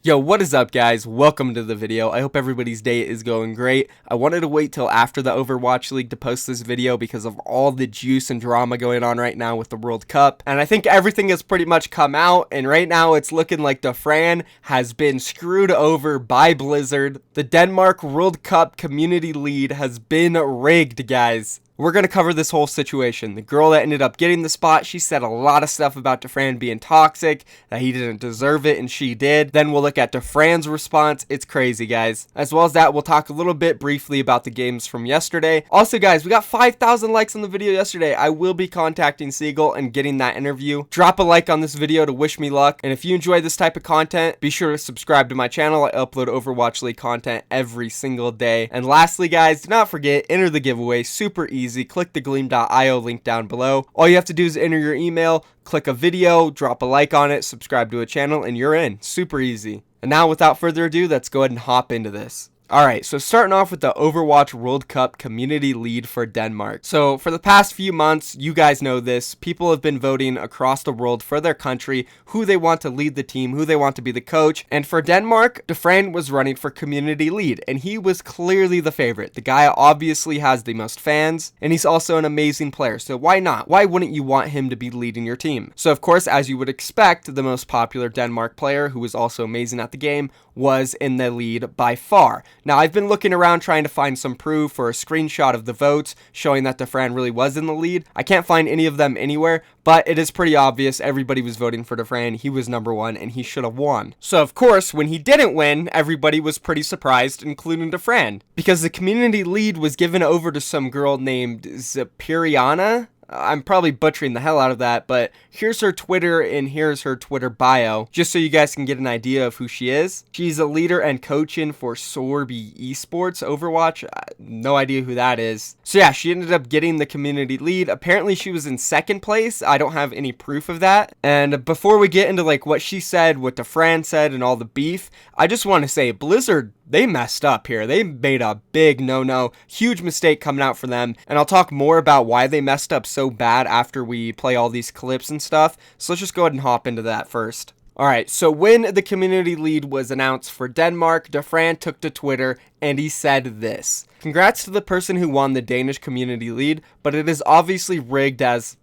Yo, what is up, guys? Welcome to the video. I hope everybody's day is going great. I wanted to wait till after the Overwatch League to post this video because of all the juice and drama going on right now with the World Cup. And I think everything has pretty much come out, and right now it's looking like Dafran has been screwed over by Blizzard. The Denmark World Cup community lead has been rigged, guys. We're going to cover this whole situation. The girl that ended up getting the spot, she said a lot of stuff about Dafran being toxic, that he didn't deserve it, and she did. Then we'll look at Dafran's response. It's crazy, guys. As well as that, we'll talk a little bit briefly about the games from yesterday. Also, guys, we got 5,000 likes on the video yesterday. I will be contacting Siegel and getting that interview. Drop a like on this video to wish me luck. And if you enjoy this type of content, be sure to subscribe to my channel. I upload Overwatch League content every single day. And lastly, guys, do not forget, enter the giveaway. Super easy. Click the gleam.io link down below. All you have to do is enter your email, click a video, drop a like on it, subscribe to a channel, and you're in. Super easy. And now, without further ado, let's go ahead and hop into this. Alright, so starting off with the Overwatch World Cup community lead for Denmark. So for the past few months, you guys know this, people have been voting across the world for their country, who they want to lead the team, who they want to be the coach. And for Denmark, Dafran was running for community lead, and he was clearly the favorite. The guy obviously has the most fans, and he's also an amazing player, so why not? Why wouldn't you want him to be leading your team? So of course, as you would expect, the most popular Denmark player, who was also amazing at the game, was in the lead by far. Now, I've been looking around trying to find some proof or a screenshot of the votes showing that Dafran really was in the lead. I can't find any of them anywhere, but it is pretty obvious everybody was voting for Dafran. He was number one, and he should have won. So, of course, when he didn't win, everybody was pretty surprised, including Dafran, because the community lead was given over to some girl named Zapiriana. I'm probably butchering the hell out of that, but here's her Twitter and here's her Twitter bio, just so you guys can get an idea of who she is. She's a leader and coaching for Sorby Esports Overwatch. No idea who that is. So yeah, she ended up getting the community lead. Apparently she was in second place. I don't have any proof of that. And before we get into like what she said, what Dafran said, and all the beef, I just want to say Blizzard, they messed up here. They made a big no-no, huge mistake coming out for them, and I'll talk more about why they messed up so bad after we play all these clips and stuff, so let's just go ahead and hop into that first. Alright, so when the community lead was announced for Denmark, Dafran took to Twitter and he said this: "Congrats to the person who won the Danish community lead, but it is obviously rigged as...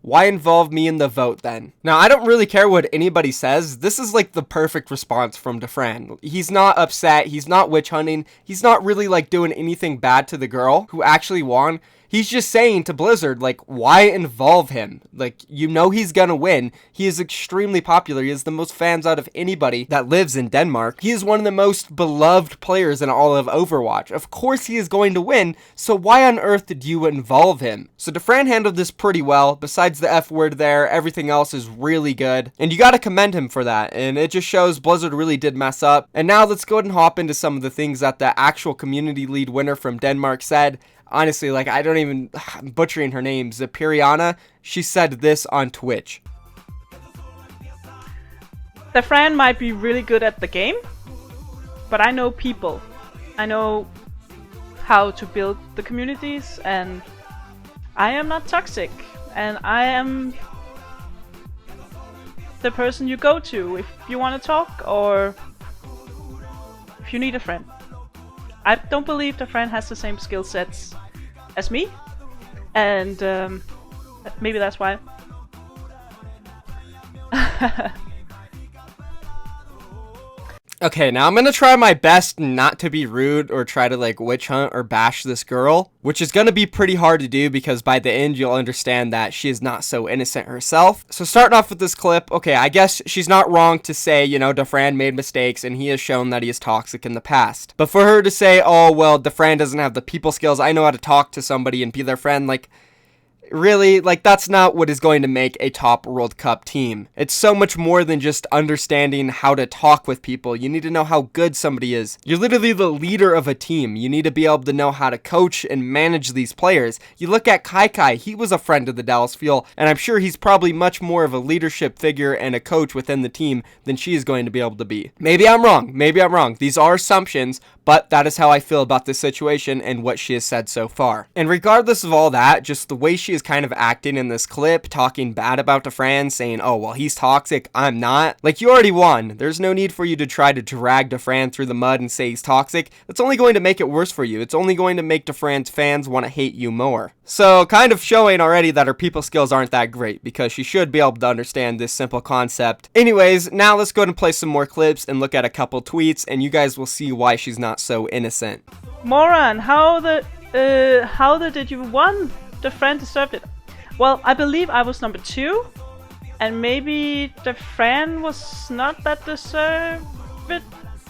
Why involve me in the vote then?" Now, I don't really care what anybody says. This is like the perfect response from Dafran. He's not upset. He's not witch hunting. He's not really like doing anything bad to the girl who actually won. He's just saying to Blizzard, like, why involve him? Like, you know he's gonna win. He is extremely popular. He has the most fans out of anybody that lives in Denmark. He is one of the most beloved players in all of Overwatch. Of course he is going to win, so why on earth did you involve him? So Dafran handled this pretty well. Besides the F word there, everything else is really good. And you gotta commend him for that. And it just shows Blizzard really did mess up. And now let's go ahead and hop into some of the things that the actual community lead winner from Denmark said. Honestly, like, I'm butchering her name, Zapiriana. She said this on Twitch. Dafran might be really good at the game, but I know people. I know how to build the communities, and I am not toxic. And I am the person you go to if you want to talk or if you need a friend. I don't believe Dafran has the same skill sets as me, and maybe that's why. Okay, now I'm gonna try my best not to be rude or try to like witch hunt or bash this girl, which is gonna be pretty hard to do because by the end you'll understand that she is not so innocent herself. So starting off with this clip, okay, I guess she's not wrong to say, you know, Dafran made mistakes and he has shown that he is toxic in the past. But for her to say, oh, well, Dafran doesn't have the people skills, I know how to talk to somebody and be their friend, like... Really, like, that's not what is going to make a top World Cup team. It's so much more than just understanding how to talk with people. You need to know how good somebody is. You're literally the leader of a team. You need to be able to know how to coach and manage these players. You look at Kai, he was a friend of the Dallas Fuel, and I'm sure he's probably much more of a leadership figure and a coach within the team than she is going to be able to be. Maybe I'm wrong. These are assumptions, but that is how I feel about this situation and what she has said so far. And regardless of all that, just the way she is kind of acting in this clip, talking bad about Dafran, saying, oh, well, he's toxic, I'm not. Like, you already won. There's no need for you to try to drag Dafran through the mud and say he's toxic. That's only going to make it worse for you. It's only going to make Dafran's fans want to hate you more. So, kind of showing already that her people skills aren't that great, because she should be able to understand this simple concept. Anyways, now let's go ahead and play some more clips and look at a couple tweets, and you guys will see why she's not so innocent. Moran, how did you won? Dafran deserved it. Well, I believe I was number 2, and maybe Dafran was not that deserved it.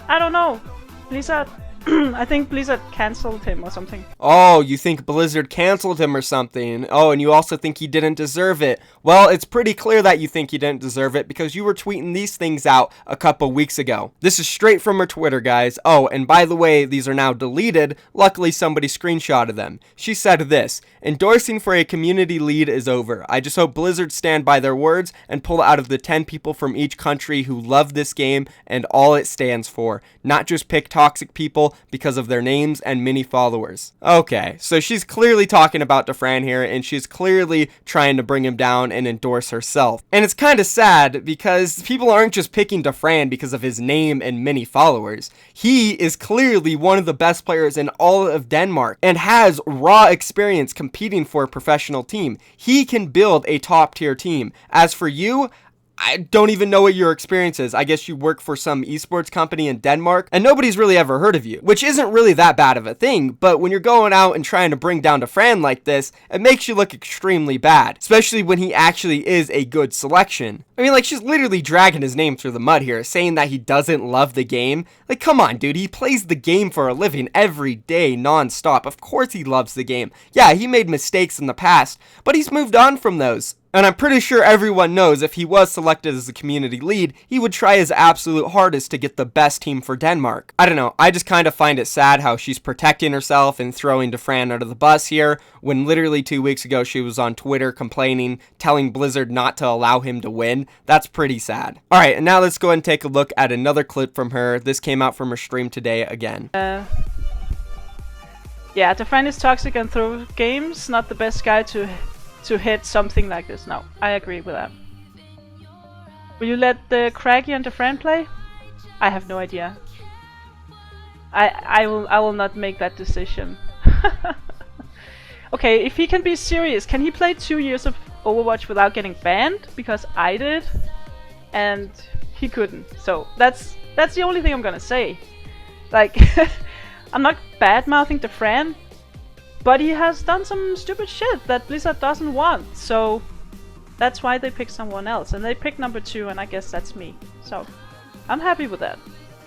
I don't know. Blizzard, I think Blizzard cancelled him or something. Oh, you think Blizzard canceled him or something? Oh, and you also think he didn't deserve it. Well, it's pretty clear that you think he didn't deserve it because you were tweeting these things out a couple weeks ago. This is straight from her Twitter, guys. Oh, and by the way, these are now deleted. Luckily, somebody screenshotted them. She said this: endorsing for a community lead is over. I just hope Blizzard stand by their words and pull out of the 10 people from each country who love this game and all it stands for, not just pick toxic people because of their names and many followers. Okay, so she's clearly talking about Dafran here, and she's clearly trying to bring him down and endorse herself. And it's kind of sad because people aren't just picking Dafran because of his name and many followers. He is clearly one of the best players in all of Denmark and has raw experience competing for a professional team. He can build a top tier team. As for you, I don't even know what your experience is. I guess you work for some esports company in Denmark, and nobody's really ever heard of you, which isn't really that bad of a thing, but when you're going out and trying to bring down Dafran like this, it makes you look extremely bad, especially when he actually is a good selection. I mean, like, she's literally dragging his name through the mud here, saying that he doesn't love the game. Like, come on, dude, he plays the game for a living every day, non-stop. Of course he loves the game. Yeah, he made mistakes in the past, but he's moved on from those. And I'm pretty sure everyone knows if he was selected as the community lead, he would try his absolute hardest to get the best team for Denmark. I don't know, I just kind of find it sad how she's protecting herself and throwing Dafran under the bus here, when literally 2 weeks ago she was on Twitter complaining, telling Blizzard not to allow him to win. That's pretty sad. Alright, and now let's go ahead and take a look at another clip from her. This came out from her stream today again. Yeah, Dafran is toxic and through games, not the best guy to hit something like this. No, I agree with that. Will you let the Craggy and Dafran play? I have no idea. I will not make that decision. Okay, if he can be serious, can he play 2 years of Overwatch without getting banned? Because I did, and he couldn't. So that's the only thing I'm gonna say. Like, I'm not bad-mouthing Dafran, but he has done some stupid shit that Blizzard doesn't want, so that's why they picked someone else. And they picked number 2, and I guess that's me. So, I'm happy with that.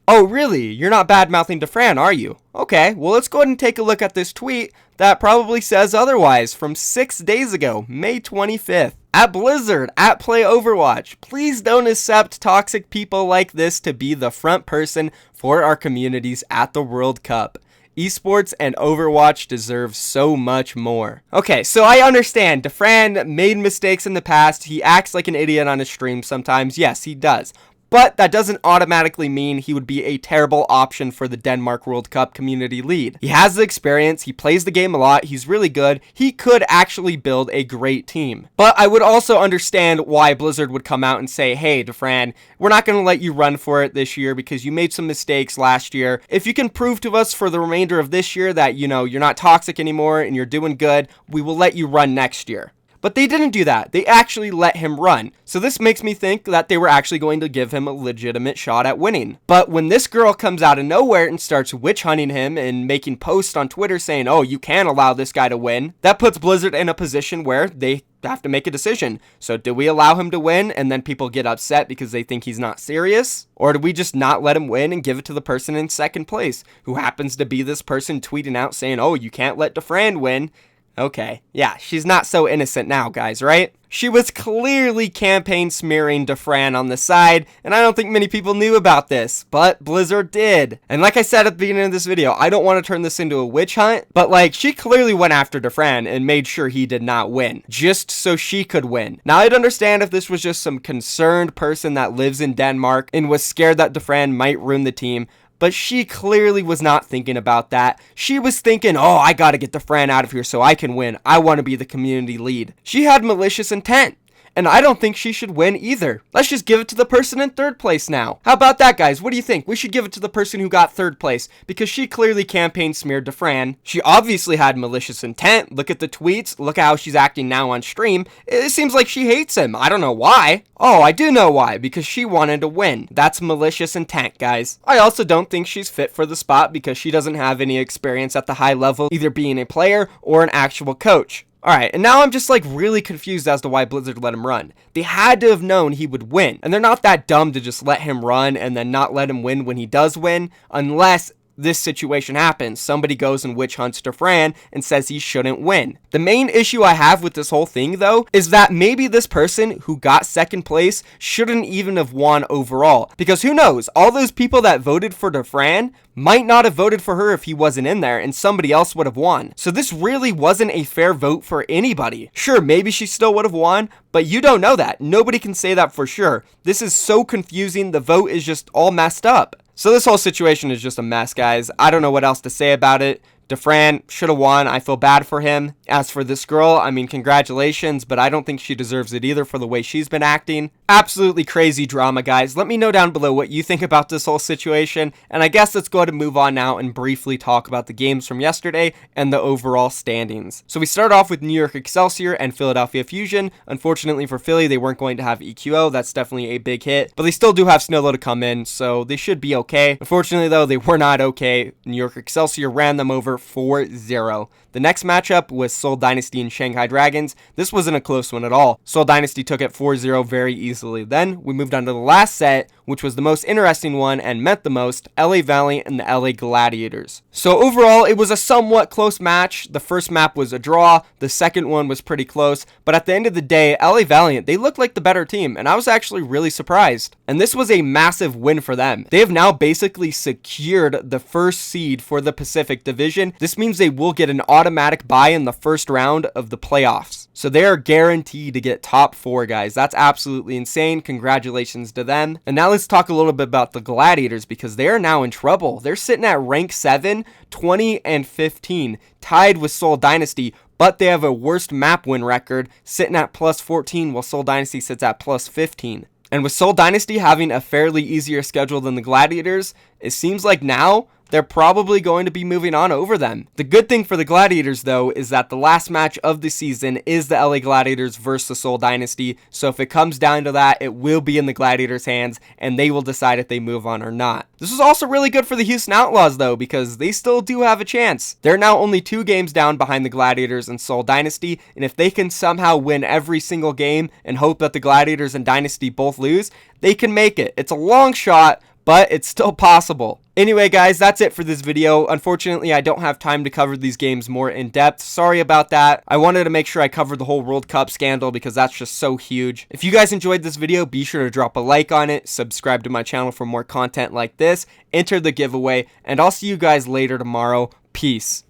Oh, really? You're not bad-mouthing Dafran, are you? Okay, well, let's go ahead and take a look at this tweet that probably says otherwise from 6 days ago, May 25th. At Blizzard, at Play Overwatch, please don't accept toxic people like this to be the front person for our communities at the World Cup. Esports and Overwatch deserve so much more. Okay, so I understand. Dafran made mistakes in the past. He acts like an idiot on his stream sometimes. Yes, he does. But that doesn't automatically mean he would be a terrible option for the Denmark World Cup community lead. He has the experience, he plays the game a lot, he's really good, he could actually build a great team. But I would also understand why Blizzard would come out and say, hey, Dafran, we're not going to let you run for it this year because you made some mistakes last year. If you can prove to us for the remainder of this year that, you know, you're not toxic anymore and you're doing good, we will let you run next year. But they didn't do that. They actually let him run. So this makes me think that they were actually going to give him a legitimate shot at winning. But when this girl comes out of nowhere and starts witch hunting him and making posts on Twitter saying, oh, you can't allow this guy to win, that puts Blizzard in a position where they have to make a decision. So do we allow him to win and then people get upset because they think he's not serious? Or do we just not let him win and give it to the person in second place, who happens to be this person tweeting out saying, oh, you can't let Dafran win? Okay, yeah, she's not so innocent now, guys, right? She was clearly campaign smearing Dafran on the side, and I don't think many people knew about this, but Blizzard did. And like I said at the beginning of this video, I don't want to turn this into a witch hunt, but like, she clearly went after Dafran and made sure he did not win, just so she could win. Now, I'd understand if this was just some concerned person that lives in Denmark and was scared that Dafran might ruin the team, But she clearly was not thinking about that. She was thinking, oh, I gotta get Dafran out of here so I can win. I want to be the community lead. She had malicious intent. And I don't think she should win either. Let's just give it to the person in third place now. How about that, guys? What do you think? We should give it to the person who got third place because she clearly campaign smeared Dafran. She obviously had malicious intent. Look at the tweets. Look at how she's acting now on stream. It seems like she hates him. I don't know why. Oh, I do know why. Because she wanted to win. That's malicious intent, guys. I also don't think she's fit for the spot because she doesn't have any experience at the high level, either being a player or an actual coach. Alright, and now I'm just like really confused as to why Blizzard let him run. They had to have known he would win, and they're not that dumb to just let him run and then not let him win when he does win, unless this situation happens. Somebody goes and witch hunts Dafran and says he shouldn't win. The main issue I have with this whole thing, though, is that maybe this person who got second place shouldn't even have won overall. Because who knows, all those people that voted for Dafran might not have voted for her if he wasn't in there and somebody else would have won. So this really wasn't a fair vote for anybody. Sure, maybe she still would have won, but you don't know that. Nobody can say that for sure. This is so confusing. The vote is just all messed up. So this whole situation is just a mess, guys. I don't know what else to say about it. Dafran should have won. I feel bad for him. As for this girl, I mean, congratulations, but I don't think she deserves it either for the way she's been acting. Absolutely crazy drama, guys. Let me know down below what you think about this whole situation, and I guess let's go ahead and move on now and briefly talk about the games from yesterday and the overall standings. So we start off with New York Excelsior and Philadelphia Fusion. Unfortunately for Philly, they weren't going to have EQO. That's definitely a big hit, but they still do have Snowlow to come in, so they should be okay. Unfortunately, though, they were not okay. New York Excelsior ran them over 4-0. The next matchup was Seoul Dynasty and Shanghai Dragons. This wasn't a close one at all. Seoul Dynasty took it 4-0 very easily. Then we moved on to the last set, which was the most interesting one and meant the most, LA Valiant and the LA Gladiators. So overall, it was a somewhat close match. The first map was a draw. The second one was pretty close. But at the end of the day, LA Valiant, they looked like the better team, and I was actually really surprised. And this was a massive win for them. They have now basically secured the first seed for the Pacific Division. This means they will get an automatic bye in the first round of the playoffs. So they are guaranteed to get top 4, guys. That's absolutely insane. Congratulations to them. And now let's talk a little bit about the Gladiators because they are now in trouble. They're sitting at rank 7, 20 and 15, tied with Seoul Dynasty, but they have a worst map win record, sitting at plus 14 while Seoul Dynasty sits at plus 15. And with Seoul Dynasty having a fairly easier schedule than the Gladiators, it seems like now they're probably going to be moving on over them. The good thing for the Gladiators, though, is that the last match of the season is the LA Gladiators versus the Seoul Dynasty. So if it comes down to that, it will be in the Gladiators' hands, and they will decide if they move on or not. This is also really good for the Houston Outlaws, though, because they still do have a chance. They're now only 2 games down behind the Gladiators and Seoul Dynasty, and if they can somehow win every single game and hope that the Gladiators and Dynasty both lose, they can make it. It's a long shot, but it's still possible. Anyway, guys, that's it for this video. Unfortunately, I don't have time to cover these games more in depth. Sorry about that. I wanted to make sure I covered the whole World Cup scandal because that's just so huge. If you guys enjoyed this video, be sure to drop a like on it, subscribe to my channel for more content like this, enter the giveaway, and I'll see you guys later tomorrow. Peace.